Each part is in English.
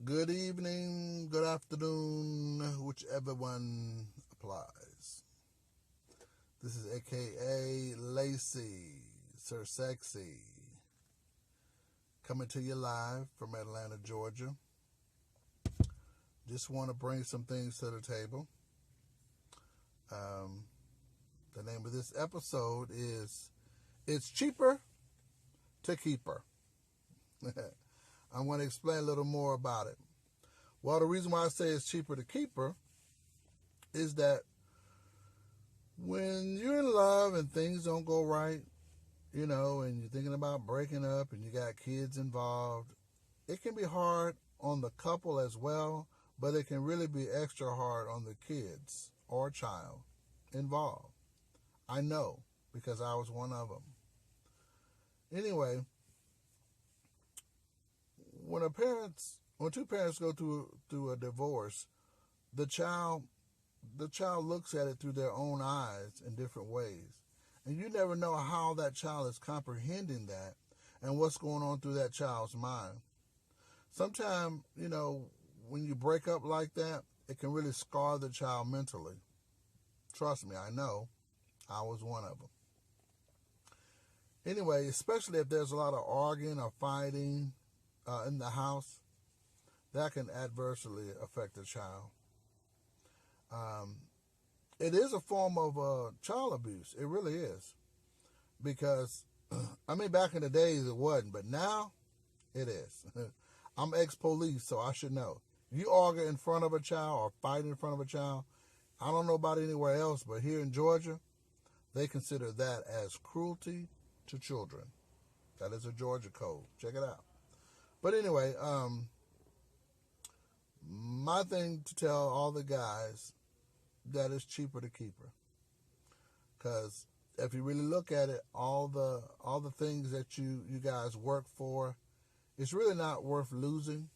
Good evening, good afternoon, whichever one applies. This is AKA Lacey, Sir Sexy, coming to you live from Atlanta, Georgia. Just want to bring some things to the table. Um, the name of this episode is It's Cheaper to Keep Her. I'm going to explain a little more about it. Well, the reason why I say it's cheaper to keep her is that when you're in love and things don't go right, and you're thinking about breaking up and you got kids involved, it can be hard on the couple as well, but it can really be extra hard on the kids or child involved. I know because I was one of them. Anyway, when two parents go through a divorce, the child looks at it through their own eyes in different ways. And you never know how that child is comprehending that and what's going on through that child's mind. Sometimes, when you break up like that, it can really scar the child mentally. Trust me, I know. I was one of them. Anyway, especially if there's a lot of arguing or fighting in the house, that can adversely affect the child. It is a form of child abuse. It really is. Because, back in the days it wasn't, but now it is. I'm ex-police, so I should know. You argue in front of a child or fight in front of a child, I don't know about anywhere else, but here in Georgia, they consider that as cruelty to children. That is a Georgia code. Check it out. But anyway, my thing to tell all the guys, that it's cheaper to keep her. Because if you really look at it, all the things that you guys work for, it's really not worth losing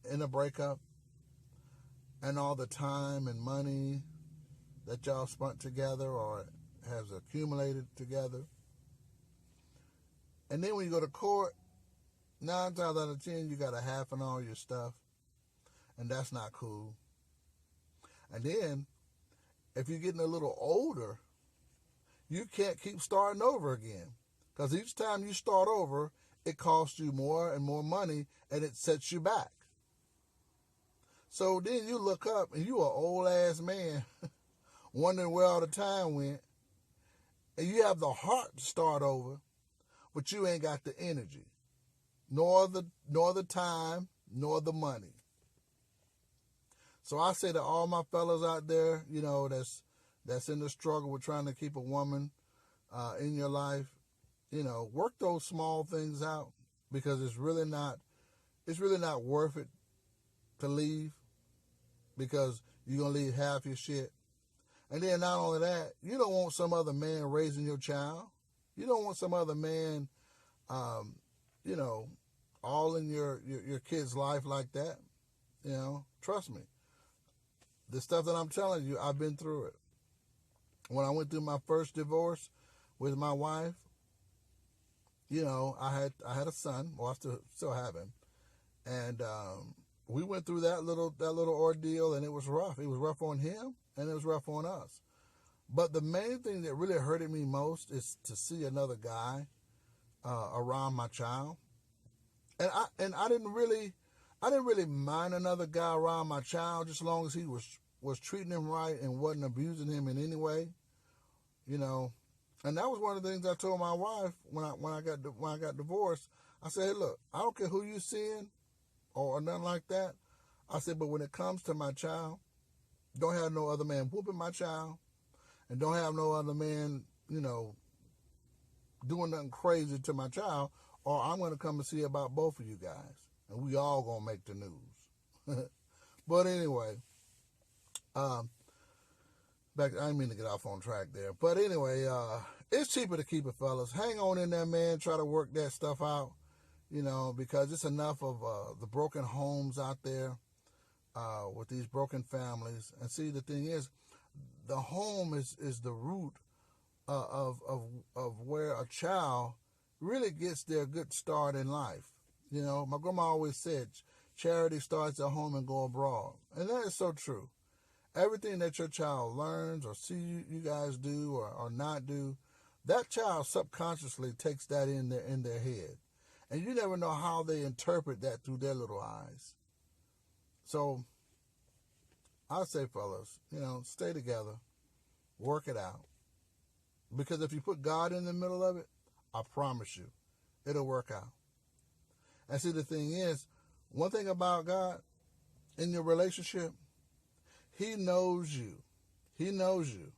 in a breakup. And all the time and money that y'all spent together or has accumulated together. And then when you go to court, 9 times out of 10, you got to half on all your stuff. And that's not cool. And then, if you're getting a little older, you can't keep starting over again. Because each time you start over, it costs you more and more money, and it sets you back. So then you look up, and you an old-ass man wondering where all the time went, and you have the heart to start over, but you ain't got the energy, nor the time, nor the money. So I say to all my fellas out there, that's in the struggle with trying to keep a woman in your life, work those small things out, because it's really not worth it to leave, because you're going to leave half your shit. And then not only that, you don't want some other man raising your child. You don't want some other man, all in your kid's life like that. Trust me. The stuff that I'm telling you, I've been through it. When I went through my first divorce with my wife, I had a son. Well, I still have him, and we went through that little ordeal, and it was rough. It was rough on him, and it was rough on us. But the main thing that really hurted me most is to see another guy around my child, and I didn't really mind another guy around my child, just as long as he was treating him right and wasn't abusing him in any way, And that was one of the things I told my wife when I got divorced. I said, hey, look, I don't care who you seeing or nothing like that. I said, but when it comes to my child, don't have no other man whooping my child, and don't have no other man, doing nothing crazy to my child, or I'm going to come and see about both of you guys, and we all going to make the news. But anyway, I didn't mean to get off on track there. But anyway, it's cheaper to keep it, fellas. Hang on in there, man. Try to work that stuff out, because it's enough of the broken homes out there with these broken families. And see, the thing is, the home is the root of where a child really gets their good start in life. My grandma always said, charity starts at home and go abroad. And that is so true. Everything that your child learns or see you guys do or not do, that child subconsciously takes that in their head. And you never know how they interpret that through their little eyes. So I say, fellas, stay together, work it out. Because if you put God in the middle of it, I promise you, it'll work out. And see, the thing is, one thing about God in your relationship, He knows you. He knows you.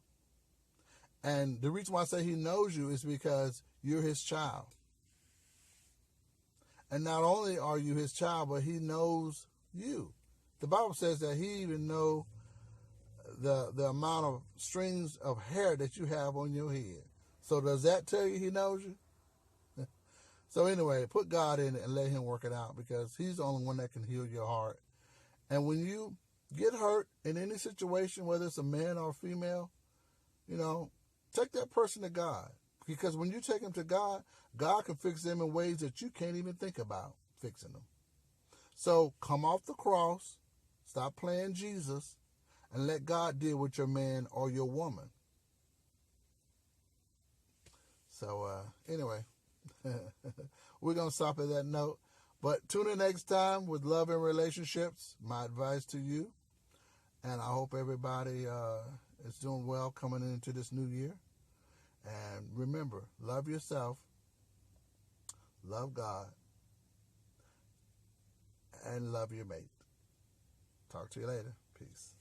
And the reason why I say He knows you is because you're His child. And not only are you His child, but He knows you. The Bible says that He even knows the amount of strings of hair that you have on your head. So does that tell you He knows you? So anyway, put God in it and let Him work it out, because He's the only one that can heal your heart. And when you get hurt in any situation, whether it's a man or a female, take that person to God. Because when you take them to God, God can fix them in ways that you can't even think about fixing them. So come off the cross, stop playing Jesus, and let God deal with your man or your woman. So anyway, we're going to stop at that note. But tune in next time with Love and Relationships, my advice to you. And I hope everybody is doing well coming into this new year. And remember, love yourself, love God, and love your mate. Talk to you later. Peace.